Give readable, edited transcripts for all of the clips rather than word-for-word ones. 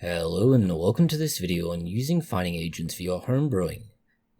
Hello and welcome to this video on using fining agents for your home brewing.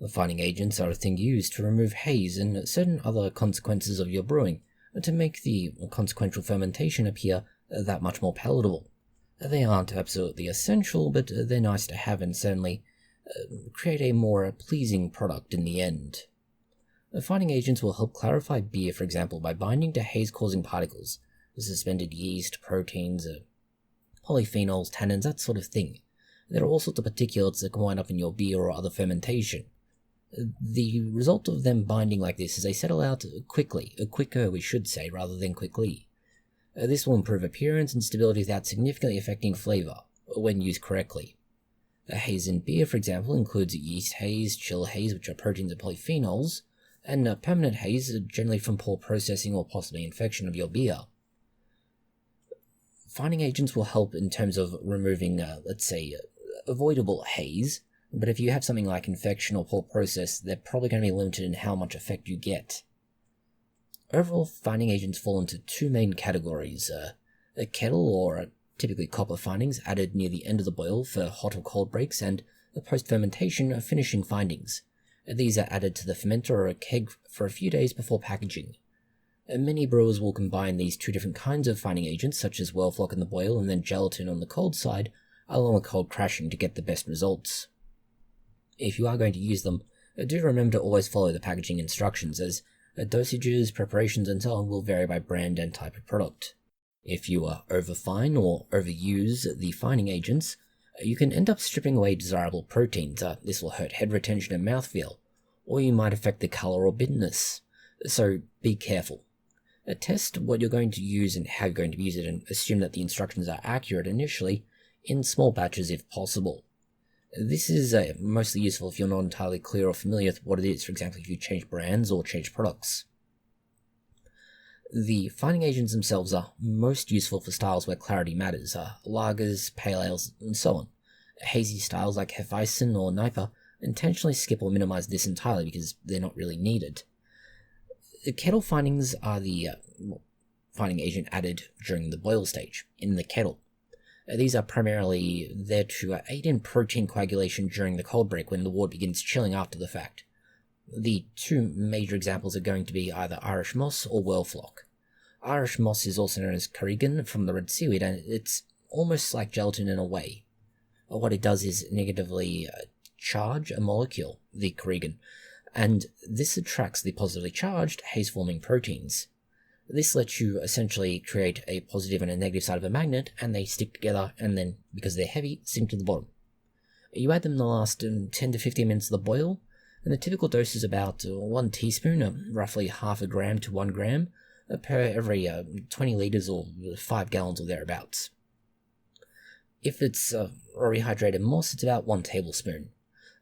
The fining agents are a thing used to remove haze and certain other consequences of your brewing to make the consequential fermentation appear that much more palatable. They aren't absolutely essential, but they're nice to have and certainly create a more pleasing product in the end. The fining agents will help clarify beer, for example, by binding to haze-causing particles, suspended yeast, proteins, polyphenols, tannins, that sort of thing. There are all sorts of particulates that can wind up in your beer or other fermentation. The result of them binding like this is they settle out quickly, quicker we should say, rather than quickly. This will improve appearance and stability without significantly affecting flavour, when used correctly. A haze in beer, for example, includes yeast haze, chill haze, which are proteins and polyphenols, and permanent haze, generally from poor processing or possibly infection of your beer. Fining agents will help in terms of removing, let's say, avoidable haze, but if you have something like infection or poor process, they're probably going to be limited in how much effect you get. Overall, fining agents fall into two main categories: a kettle, or typically copper finings, added near the end of the boil for hot or cold breaks, and the post-fermentation finishing findings. These are added to the fermenter or a keg for a few days before packaging. Many brewers will combine these two different kinds of fining agents, such as Whirlfloc in the boil and then Gelatin on the cold side, along with cold crashing to get the best results. If you are going to use them, do remember to always follow the packaging instructions, as dosages, preparations, and so on will vary by brand and type of product. If you overfine or overuse the fining agents, you can end up stripping away desirable proteins. This will hurt head retention and mouthfeel, or you might affect the colour or bitterness, so be careful. Test what you're going to use and how you're going to use it, and assume that the instructions are accurate initially in small batches if possible. This is mostly useful if you're not entirely clear or familiar with what it is, for example if you change brands or change products. The fining agents themselves are most useful for styles where clarity matters, lagers, pale ales, and so on. Hazy styles like Hefeweizen or Nipah intentionally skip or minimize this entirely because they're not really needed. The kettle finings are the fining agent added during the boil stage, in the kettle. These are primarily there to aid in protein coagulation during the cold break when the wort begins chilling after the fact. The two major examples are going to be either Irish moss or Whirlfloc. Irish moss is also known as carrigan from the red seaweed, and it's almost like gelatin in a way. What it does is negatively charge a molecule, the carrigan, and this attracts the positively charged haze-forming proteins. This lets you essentially create a positive and a negative side of a magnet, and they stick together, and then, because they're heavy, sink to the bottom. You add them in the last 10 to 15 minutes of the boil, and the typical dose is about 1 teaspoon, roughly half a gram to 1 gram, per every 20 litres or 5 gallons or thereabouts. If it's rehydrated moss, it's about 1 tablespoon.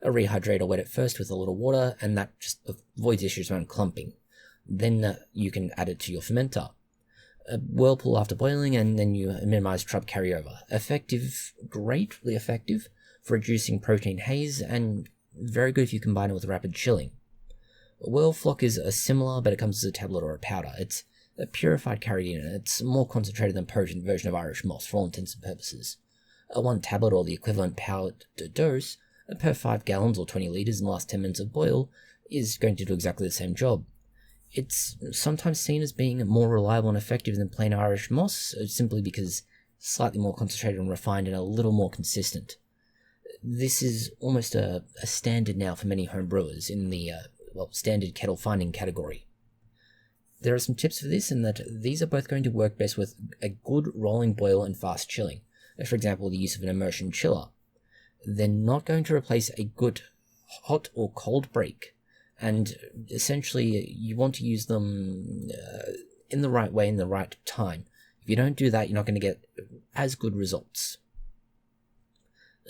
Rehydrate or wet it first with a little water, and that just avoids issues around clumping. Then you can add it to your fermenter. Whirlpool after boiling, and then you minimize trub carryover. Effective, greatly effective for reducing protein haze, and very good if you combine it with rapid chilling. Whirlfloc is similar, but it comes as a tablet or a powder. It's a purified carrigan, and it's more concentrated than potent version of Irish moss for all intents and purposes. 1 tablet, or the equivalent powdered dose, per 5 gallons or 20 litres in the last 10 minutes of boil, is going to do exactly the same job. It's sometimes seen as being more reliable and effective than plain Irish moss, simply because slightly more concentrated and refined and a little more consistent. This is almost a standard now for many home brewers in the standard kettle fining category. There are some tips for this, in that these are both going to work best with a good rolling boil and fast chilling. For example, the use of an immersion chiller. They're not going to replace a good hot or cold break, and essentially you want to use them in the right way, in the right time. If you don't do that, you're not going to get as good results.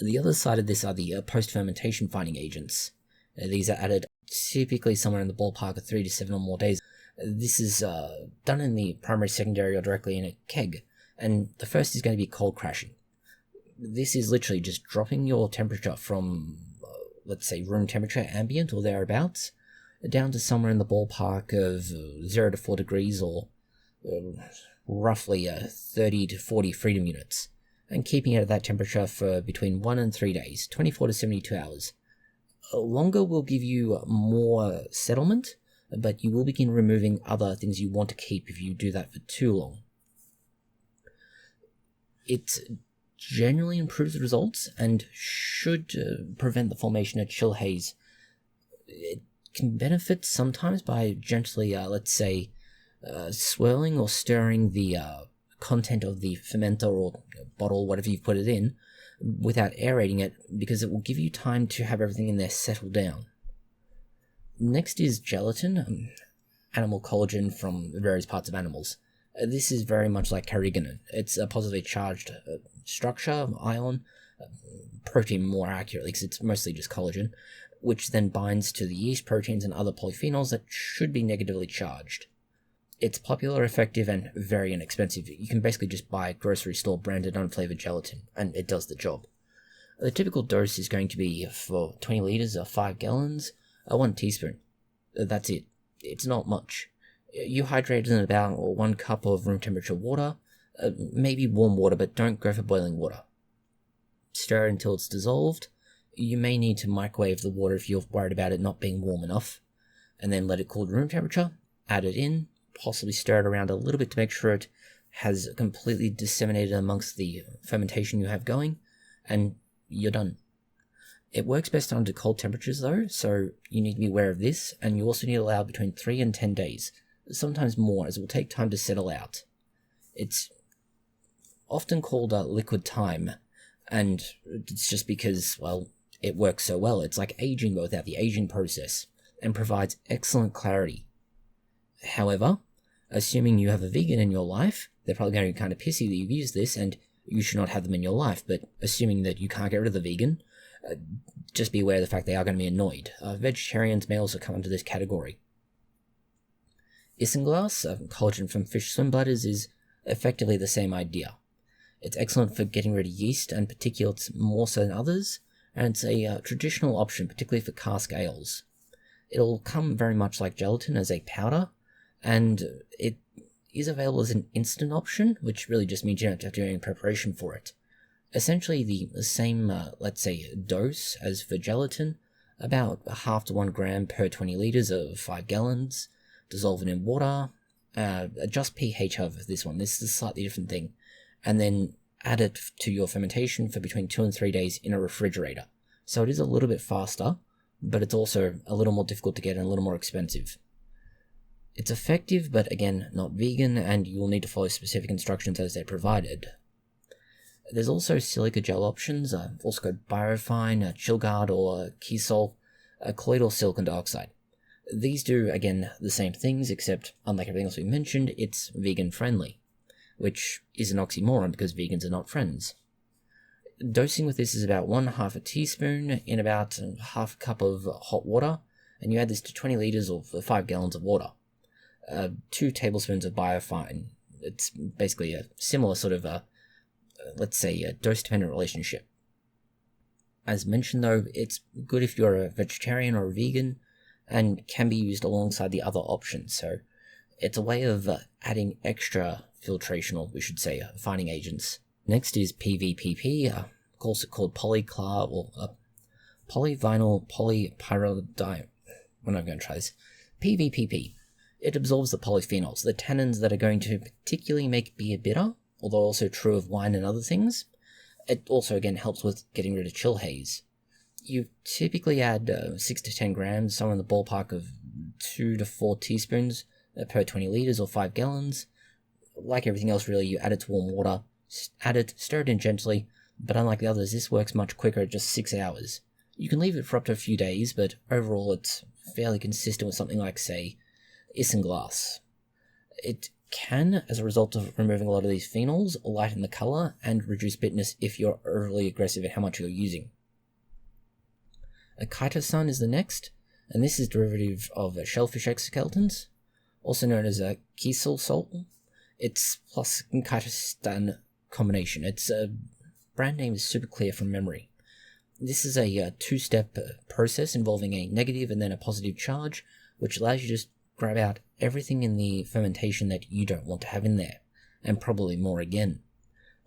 The other side of this are the post-fermentation fining agents. These are added typically somewhere in the ballpark of 3 to 7 or more days. This is done in the primary, secondary, or directly in a keg, and the first is going to be cold crashing. This is literally just dropping your temperature from, let's say, room temperature, ambient or thereabouts, down to somewhere in the ballpark of 0 to 4 degrees, or roughly 30 to 40 freedom units. and keeping it at that temperature for between 1 and 3 days, 24 to 72 hours. Longer will give you more settlement, but you will begin removing other things you want to keep if you do that for too long. It generally improves the results and should prevent the formation of chill haze. It can benefit sometimes by gently, swirling or stirring the content of the fermenter or bottle, whatever you've put it in, without aerating it, because it will give you time to have everything in there settle down. Next is gelatin, animal collagen from various parts of animals. This is very much like carrageenan. It's a positively charged structure, ion, protein more accurately, because it's mostly just collagen, which then binds to the yeast proteins and other polyphenols that should be negatively charged. It's popular, effective, and very inexpensive. You can basically just buy grocery store branded unflavored gelatin, and it does the job. The typical dose is going to be for 20 litres or 5 gallons, 1 teaspoon. That's it. It's not much. You hydrate it in about 1 cup of room temperature water, maybe warm water, but don't go for boiling water. Stir it until it's dissolved. You may need to microwave the water if you're worried about it not being warm enough, and then let it cool to room temperature, add it in, possibly stir it around a little bit to make sure it has completely disseminated amongst the fermentation you have going, and you're done. It works best under cold temperatures though, so you need to be aware of this, and you also need to allow between 3 and 10 days, sometimes more, as it will take time to settle out. It's often called liquid time, and it's just because, well, it works so well. It's like aging but without the aging process, and provides excellent clarity. However, assuming you have a vegan in your life, they're probably going to be kind of pissy that you've used this, and you should not have them in your life, but assuming that you can't get rid of the vegan, just be aware of the fact they are going to be annoyed. Vegetarians may also come into this category. Isinglass, collagen from fish swim bladders, is effectively the same idea. It's excellent for getting rid of yeast and particulates more so than others, and it's a traditional option, particularly for cask ales. It'll come very much like gelatin as a powder, and it is available as an instant option, which really just means you don't have to do any preparation for it. Essentially the same, dose as for gelatin, about 0.5 to 1 gram per 20 litres of 5 gallons, dissolve it in water, adjust pH of this one, this is a slightly different thing, and then add it to your fermentation for between 2 and 3 days in a refrigerator. So it is a little bit faster, but it's also a little more difficult to get and a little more expensive. It's effective, but again, not vegan, and you will need to follow specific instructions as they're provided. There's also silica gel options, also called Biofine, Chillguard, or Kesol, colloidal silicon dioxide. These do, again, the same things, except, unlike everything else we mentioned, it's vegan-friendly, which is an oxymoron because vegans are not friends. Dosing with this is about 1/2 a teaspoon in about 1/2 cup of hot water, and you add this to 20 litres or 5 gallons of water. 2 tablespoons of Biofine. It's basically a similar sort of a dose-dependent relationship. As mentioned though, it's good if you're a vegetarian or a vegan, and can be used alongside the other options, so it's a way of adding extra filtration, or we should say fining agents. Next is PVPP, also called Polyclar, or polyvinyl polypyrrolidine. We're not going to try this. PVPP. It absorbs the polyphenols, the tannins that are going to particularly make beer bitter, although also true of wine and other things. It also, again, helps with getting rid of chill haze. You typically add 6 to 10 grams, somewhere in the ballpark of 2 to 4 teaspoons per 20 litres or 5 gallons. Like everything else, really, you add it to warm water, add it, stir it in gently, but unlike the others, this works much quicker at just 6 hours. You can leave it for up to a few days, but overall it's fairly consistent with something like, say, Isinglass. It can, as a result of removing a lot of these phenols, lighten the colour and reduce bitterness if you're overly aggressive in how much you're using. A Chitosan is the next, and this is derivative of shellfish exoskeletons, also known as a Kesol salt. It's plus Chitosan combination. Its brand name is super clear from memory. This is a 2-step process involving a negative and then a positive charge, which allows you to just grab out everything in the fermentation that you don't want to have in there, and probably more again.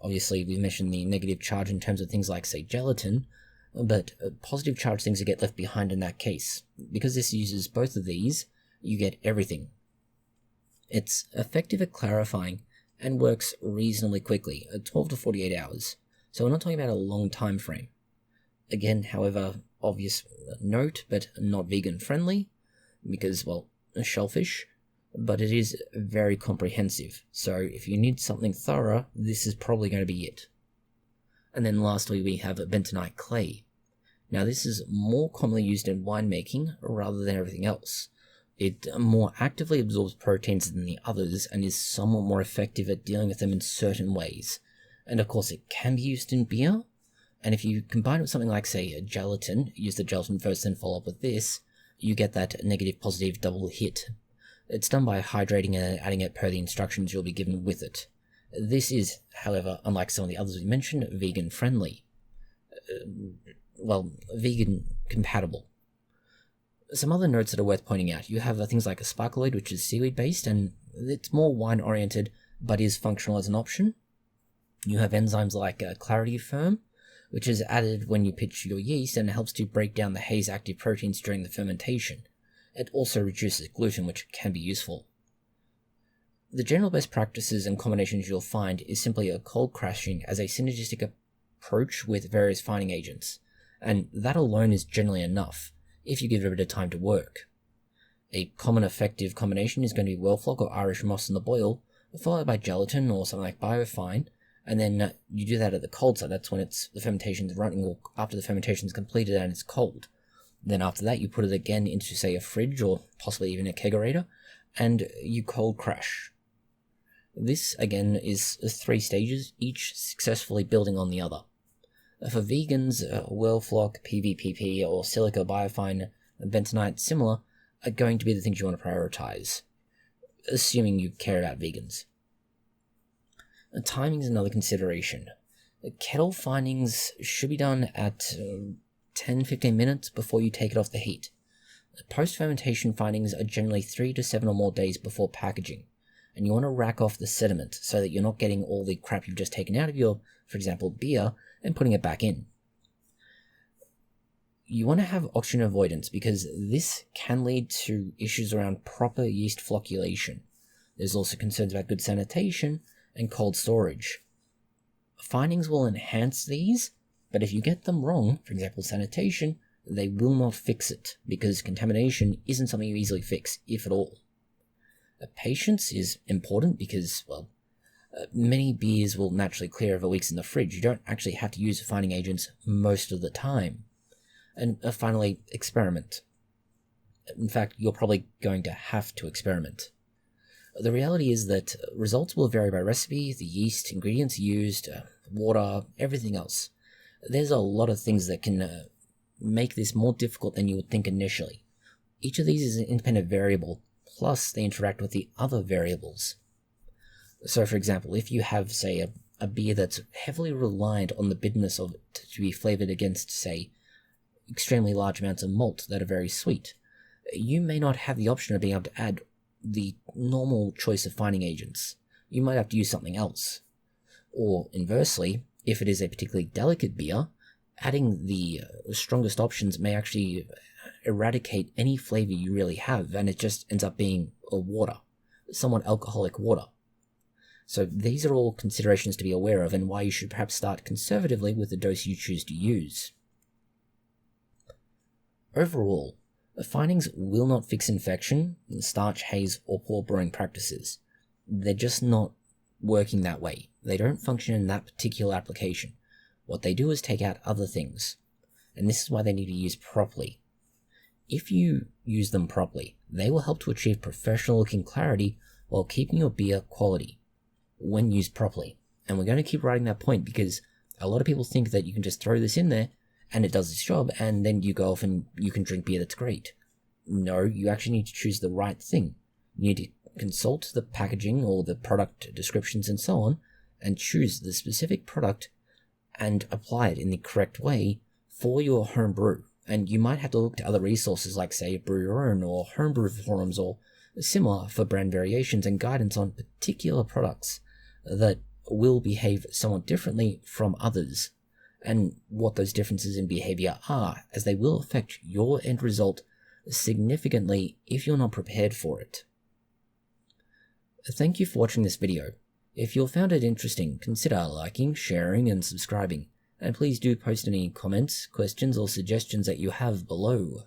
Obviously, we mentioned the negative charge in terms of things like, say, gelatin, but positive charge things that get left behind in that case. Because this uses both of these, you get everything. It's effective at clarifying and works reasonably quickly, 12 to 48 hours. So we're not talking about a long time frame. Again, however, obvious note, but not vegan friendly, because, well, shellfish, but it is very comprehensive. So if you need something thorough, this is probably going to be it. And then lastly, we have bentonite clay. Now this is more commonly used in winemaking rather than everything else. It more actively absorbs proteins than the others and is somewhat more effective at dealing with them in certain ways. And of course it can be used in beer, and if you combine it with something like, say, a gelatin, use the gelatin first then follow up with this, you get that negative-positive double hit. It's done by hydrating and adding it per the instructions you'll be given with it. This is, however, unlike some of the others we mentioned, vegan friendly. Vegan compatible. Some other notes that are worth pointing out. You have things like a sparkleoid, which is seaweed based, and it's more wine oriented, but is functional as an option. You have enzymes like Clarity Firm, which is added when you pitch your yeast and helps to break down the haze active proteins during the fermentation. It also reduces gluten, which can be useful. The general best practices and combinations you'll find is simply a cold crashing as a synergistic approach with various fining agents, and that alone is generally enough if you give it a bit of time to work. A common effective combination is going to be Whirlfloc or Irish moss in the boil, followed by gelatin or something like biofine, and then you do that at the cold side. That's when the fermentation's running, or after the fermentation's completed and it's cold. Then after that you put it again into, say, a fridge or possibly even a kegerator, and you cold crash. This again is 3 stages, each successfully building on the other. For vegans, Whirlfloc, PVPP, or Silica, biofine, and Bentonite, similar, are going to be the things you want to prioritize, assuming you care about vegans. Timing is another consideration. Kettle finings should be done at 10-15 minutes before you take it off the heat. Post-fermentation finings are generally 3 to 7 or more days before packaging, and you want to rack off the sediment so that you're not getting all the crap you've just taken out of your, for example, beer, and putting it back in. You want to have oxygen avoidance because this can lead to issues around proper yeast flocculation. There's also concerns about good sanitation and cold storage. Finings will enhance these, but if you get them wrong, for example sanitation, they will not fix it because contamination isn't something you easily fix, if at all. Patience is important because, many beers will naturally clear over weeks in the fridge. You don't actually have to use fining agents most of the time. And finally, experiment. In fact, you're probably going to have to experiment. The reality is that results will vary by recipe, the yeast, ingredients used, water, everything else. There's a lot of things that can make this more difficult than you would think initially. Each of these is an independent variable, plus they interact with the other variables. So for example, if you have, say, a beer that's heavily reliant on the bitterness of it to be flavoured against, say, extremely large amounts of malt that are very sweet, you may not have the option of being able to add the normal choice of fining agents. You might have to use something else. Or inversely, if it is a particularly delicate beer, adding the strongest options may actually eradicate any flavour you really have, and it just ends up being a water, somewhat alcoholic water. So these are all considerations to be aware of and why you should perhaps start conservatively with the dose you choose to use. Overall, the finings will not fix infection, starch, haze, or poor brewing practices. They're just not working that way. They don't function in that particular application. What they do is take out other things, and this is why they need to be used properly. If you use them properly, they will help to achieve professional-looking clarity while keeping your beer quality when used properly. And we're going to keep writing that point because a lot of people think that you can just throw this in there and it does its job, and then you go off and you can drink beer that's great. No, you actually need to choose the right thing. You need to consult the packaging or the product descriptions and so on, and choose the specific product and apply it in the correct way for your home brew. And you might have to look to other resources like, say, Brew Your Own or homebrew forums or similar for brand variations and guidance on particular products that will behave somewhat differently from others, and what those differences in behavior are, as they will affect your end result significantly if you're not prepared for it. Thank you for watching this video. If you found it interesting, consider liking, sharing, and subscribing, and please do post any comments, questions, or suggestions that you have below.